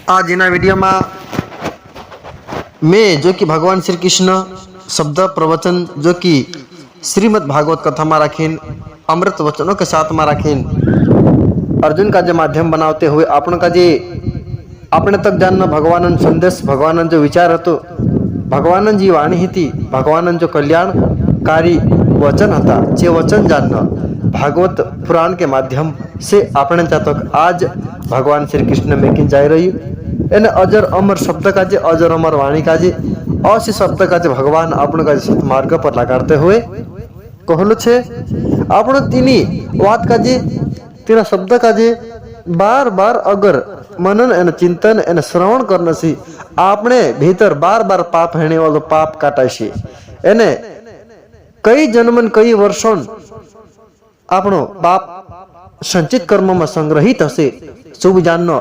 आज इना वीडियो में मैं जो कि भगवान श्री कृष्ण शब्द प्रवचन जो कि श्रीमद् भागवत कथा में रखीन अमृत वचनों के साथ में रखीन अर्जुन का जो माध्यम बनाते हुए आपण का जे अपने तक जानना भगवान संदेश भगवान जो विचार हतो भगवान जी वाणी थी भगवान जो कल्याणकारी वचन था जे वचन जानना भागवत पुराण के माध्यम से अपने तक आज भगवान श्री कृष्ण में किन जाए रही एने अजर अमर शब्द का जे अजर अमर वाणी का जे असी शब्द का जे भगवान आपण का सतमार्ग पर लगाते हुए कहलो छे आपण तीनी बात का जे तेरा शब्द का जे बार बार अगर मनन एन चिंतन एन श्रवण करने से आपने भीतर बार बार पाप हेने वालो पाप काटाय छे एने कई जन्मन कई वर्षों आपनो पाप संचित कर्म में संग्रहित हसे शुभ जाननो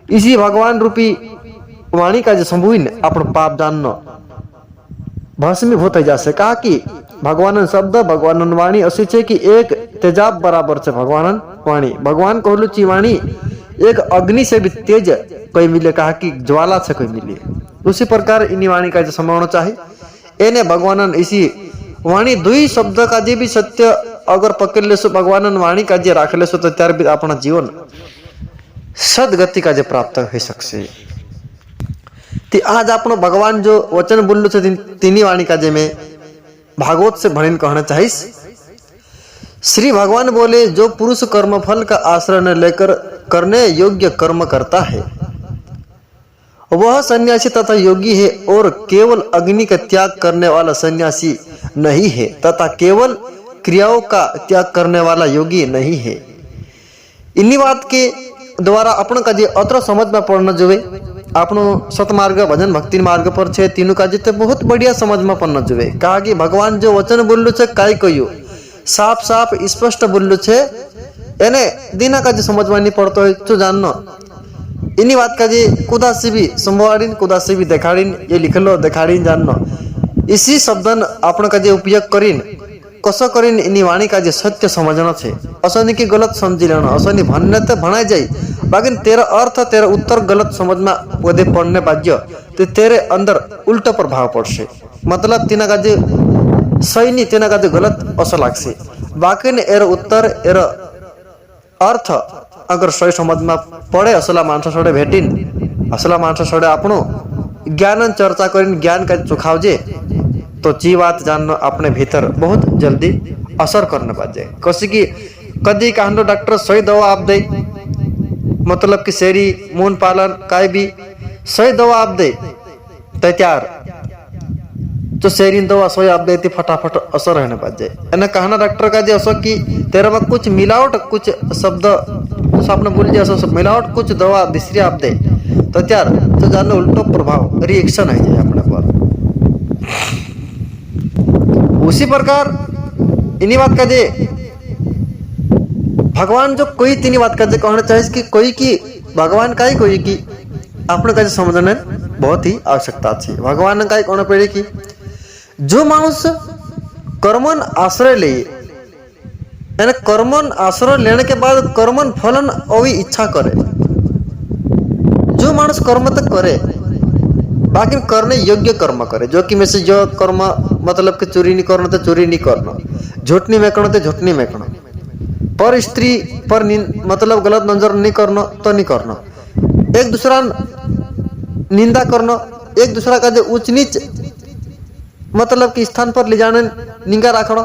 इसी भगवान रूपी वाणी का जो संभुइन आपनो पाप जाननो भस्मीभूत जा से कहा कि भगवान शब्द भगवान वाणी ऐसी छे कि एक तेजाब बराबर छे भगवान वाणी भगवान कहलु ची वाणी एक अग्नि से भी तेज कोई मिले कहा कि ज्वाला से कोई मिले उसी प्रकार इन्हीं वाणी का जो समझना चाहिए एने भगवान इसी वाणी दुई शब्द का जे भी सत्य अगर पकड़ लेसो भगवान वाणी का जे राख लेसो तो त्यार भी अपना जीवन सदगति का जे प्राप्त हो सकसे ती आज अपनो भगवान जो वचन बोलू छे तीनी वाणी का जे में भागवत से भणीन कहना चाहिए श्री भगवान बोले जो पुरुष कर्म फल का आश्रय न लेकर करने योग्य कर्म करता है वह सन्यासी तथा योगी है और केवल अग्नि का त्याग करने वाला सन्यासी नहीं है तथा केवल क्रियाओं का त्याग करने वाला योगी नहीं है इन्हीं बात के द्वारा अपन का जे अत्र समझ में पड़ना जोवे आपनो सतमार्ग भजन भक्ति मार्ग पर छे तीनों का जिते बहुत बढ़िया समझ में पड़ना जोवे कहा कि भगवान जो वचन बोलू छे काई कहियो साफ साफ स्पष्ट बोलू छे एने दीना का जे समझ में नहीं पड़तो है तो जाननो इन्हीं बात का जे कुदा से भी संभवाड़ीन कुदा से भी देखाड़ीन ये लिखलो देखाड़ीन जाननो इसी शब्दन आपण का जे उपयोग करीन कसो करीन इन्हीं वाणी का जे सत्य समझना छे असनी की गलत समझी लेना असनी भन्ने तो भणाई जाई बाकी तेरा अर्थ तेरा उत्तर गलत समझ में पदे पड़ने बाज्य तो तेरे अंदर उल्टा प्रभाव पड़से मतलब तीना का जे सही नहीं तीना का जे गलत असर लागसे बाकी ने एर उत्तर एर अर्थ अगर सही समझ में पड़े असला मानस सड़े भेटिन असला मानस सड़े आपनो ज्ञान चर्चा करीन ज्ञान का चुखावजे तो जी बात जानना अपने भीतर बहुत जल्दी असर करने पा जाए कसी की कदी कहनो डॉक्टर सही दवा आप दे मतलब कि शेरी मून पालन काय भी सही दवा आप दे तैयार तो शेरी दवा सही आप देती फटाफट असर रहने पा जाए एना कहना डॉक्टर का जो असो कि तेरे में कुछ मिलावट कुछ शब्द तो आपने बोल दिया सब मिलावट कुछ दवा दूसरी आप दे तो त्यार तो जानना उल्टो प्रभाव रिएक्शन आ जाए अपने पर उसी प्रकार इन्हीं बात का जे भगवान जो कोई तीनी बात का जे कहना चाहिए कि कोई की भगवान का ही कोई की अपने का समझने बहुत ही आवश्यकता है भगवान का ही कहना पड़े कि जो मानुष कर्मन आश्रय ले यानी कर्मन आश्रय लेने के बाद कर्मन फलन अभी इच्छा करे जो मानुष कर्म तक करे बाकी करने योग्य कर्म करे जो कि में से जो कर्म मतलब कि चोरी नहीं करना तो चोरी नहीं करना झूठ नहीं महकना तो झूठ नहीं महकना पर स्त्री पर मतलब गलत नजर नहीं करना तो नहीं करना एक दूसरा निंदा करना एक दूसरा का जो ऊंच नीच मतलब कि स्थान पर ले जाने निंगा रखना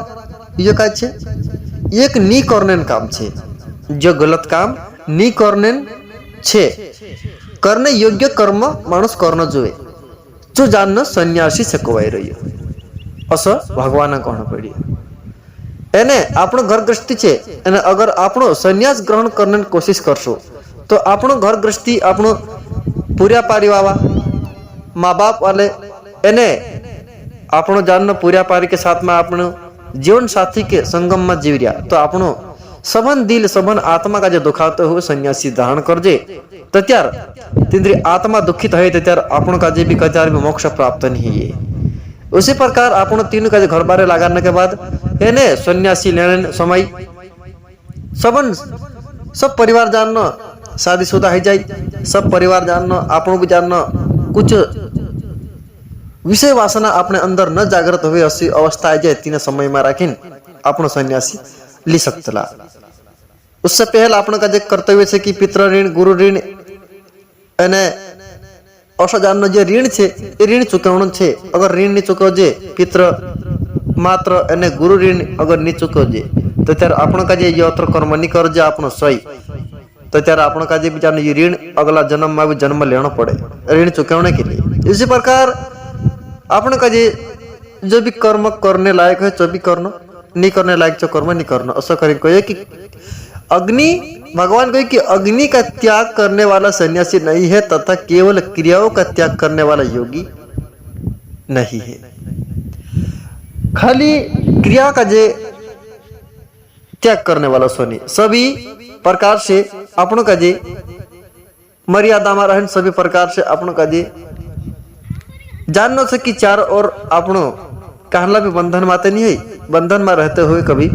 ये का छे एक नी करने काम छे जो गलत काम नी करने छे करने योग्य कर्म मानुष करना जोए जो जानना सन्यासी से कोवाई रही असो भगवान कहना पड़ी एने आपनो घर गृहस्थी छे एने अगर आपनो सन्यास ग्रहण करने की कोशिश करशो तो आपनो घर गृहस्थी आपनो पूरा परिवार माँ बाप वाले एने आपनो जानना पूरा पारी के साथ में आपनो जीवन साथी के संगम में जीव रिया तो आपनो सबन दिल सबन आत्मा का जो दुखाते हुए सन्यासी धारण कर जे तो त्यार तिंद्री आत्मा दुखित है तो त्यार आपण का जे भी कचार में मोक्ष प्राप्त नहीं है उसी प्रकार आपण तीनों का घर बारे लगाने के बाद एने सन्यासी लेने समय सबन सब परिवार जानना शादीशुदा हो जाए सब परिवार जानना आपणो भी जानना कुछ विषय वासना अपने अंदर न जागृत हुए अशी अवस्था आ जाए तीन समय में राखीन आपणो सन्यासी ली सकतला। उससे पहले आपण का जे कर्तव्य है कि पितृ ऋण गुरु ऋण અને અસજાનનો જે ऋण છે એ ऋण ચૂકવણું છે। અગર ऋण नहीं ચૂકવજે पितृ मात्र અને गुरु ऋण अगर नहीं चूकवजे तो त्यार आपण का जे यत्र कर्म नहीं करजे आपनो सही तो त्यार आपण का जे बिचार ये ऋण अगला जन्म में भी जन्म लेना पड़े ऋण चुकाने के लिए। इसी प्रकार आपण का जे जो भी कर्म करने लायक है जो भी करना नहीं करने लायक जो कर्म नहीं करना ऐसा करें कहे कि अग्नि भगवान कहे कि अग्नि का त्याग करने वाला सन्यासी नहीं है तथा केवल क्रियाओं का त्याग करने वाला योगी नहीं है। खाली क्रिया का जे त्याग करने वाला सोनी सभी प्रकार से अपनों का जे मर्यादा में रहन सभी प्रकार से अपनों का जे जानना से कि चार और अपनों कहला भी बंधन माते नहीं है बंधन में रहते हुए कभी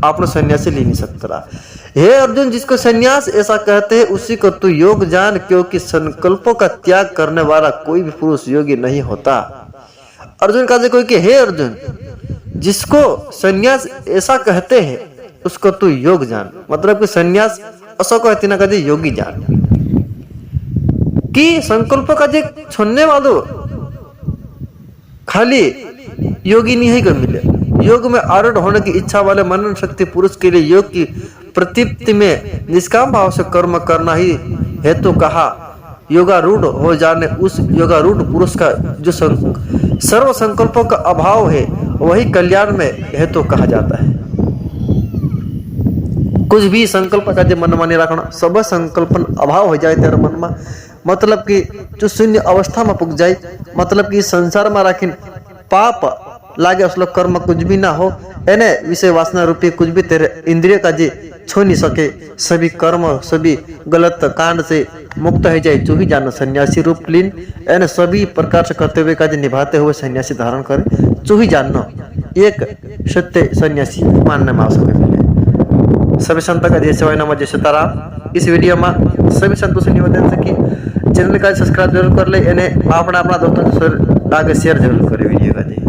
आपनो सन्यासी ले नहीं सकता। हे अर्जुन जिसको सन्यास ऐसा कहते हैं उसी को तू योग जान क्योंकि संकल्पों का त्याग करने वाला कोई भी पुरुष योगी नहीं होता। अर्जुन का कोई कि हे अर्जुन जिसको सन्यास ऐसा कहते हैं उसको तू योग जान मतलब कि सन्यास ऐसा कहते ना कभी योगी जान कि संकल्प का जे छोड़ने वालों खाली योगी नहीं है मिले। योग में आरूढ़ होने की इच्छा वाले मनन शक्ति पुरुष के लिए योग की प्रतिप्ति में निष्काम भाव से कर्म करना ही हेतु कहा। योगारूढ़ हो जाने उस योगारूढ़ पुरुष का जो सर्व संकल्पों का अभाव है वही कल्याण में हेतु कहा जाता है। कुछ भी संकल्प का जो मन मानी रखना सब संकल्पन अभाव हो जाए तेरे मन में मतलब कि जो शून्य अवस्था में पुग जाए मतलब कि संसार में राखी पाप लागे असलो कर्म कुछ भी ना हो एने विषय वासना रूपी कुछ भी तेरे इंद्रिय का जे छो नहीं सके सभी कर्म सभी गलत कांड से मुक्त हो जाए जो ही जानो सन्यासी रूप लीन एने सभी प्रकार से कर्तव्य का जे निभाते हुए सन्यासी धारण करे जो ही जानना एक सत्य सन्यासी मानने में आवश्यक है। सभी संत का जय शिवाय नमः जय सीताराम। इस वीडियो में सभी संतों से निवेदन है कि चैनल का सब्सक्राइब जरूर कर ले अपना दोस्तों से आगे शेयर जरूर करे वीडियो का।